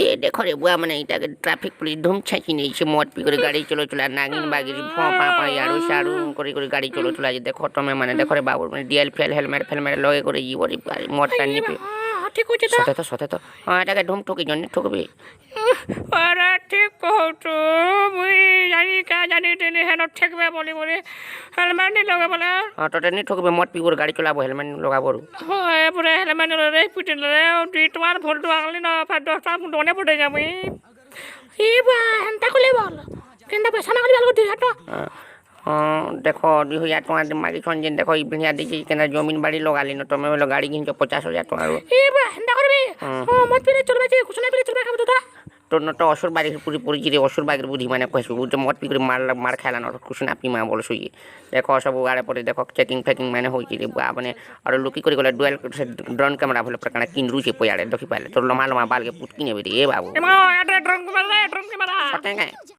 এ দেখো রে বুয়া মানে এটাকে ট্রাফিক পুলিশ ধুম ছাঁচি নিয়েছে মদ পি করে গাড়ি চলাচল আর নাগিন বাগির পা ইয়াড়ু সাড়ু করে করে গাড়ি চলাচল আছে দেখো তুমি মানে দেখো রে বাবুর মানে ডিএল ফেল হেলমেট ফেলমেট লগে করে যাবো রে মদটা নিপে ঠিক হচ্ছে তো সতে তো হ্যাঁ এটাকে ধুম ঠকি জন্য ঠকবি আরে ঠিক কহতো মুই জানি টেনে হেন ঠেকবে বলি বলে হেলমেট নি লগে বলে হ্যাঁ তোটা নি ঠকবে মদ পি করে গাড়ি চলাবো হেলমেট লগাবো হয় পুরো হেলমেট রে পিটিলে রে দুই তোমার ভুলটো আগলি না ফার 10টা দনে পড়ে যাবি ইবা হেনতা কলে বল কেনটা পয়সা মাগলি ভালো করে হাটো দেখো 2000 টাকা মাগিছন যেন দেখো ইভিনিয়া দিছি কেন জমিন বাড়ি লগালি না তুমি হলো গাড়ি কিনছো 50,000 টাকা ইবা হেনতা করবি মত পিলে চলবে যে কুছ না পিলে চলবে খাবো তো তোর তো অসুর বাড়ির পুরি পরিচিতি অসুর বাড়ির বুদ্ধি মানে কইছো বুঝছো মদ পি করে মার খেলানো কুছ না পি মা বল শুয়ে দেখো সব গাড়ে পরে দেখো চেকিং ফেকিং মানে হইছি রে মানে আর লুকি করে গলে ডুয়েল ড্রোন ক্যামেরা ভলে প্রকার কিন রুছে পয়াড়ে দেখি পাইলে তোর লমা লমা বালকে পুটকি নেবে রে বাবু এমা এটা ড্রোন ক্যামেরা সত্যি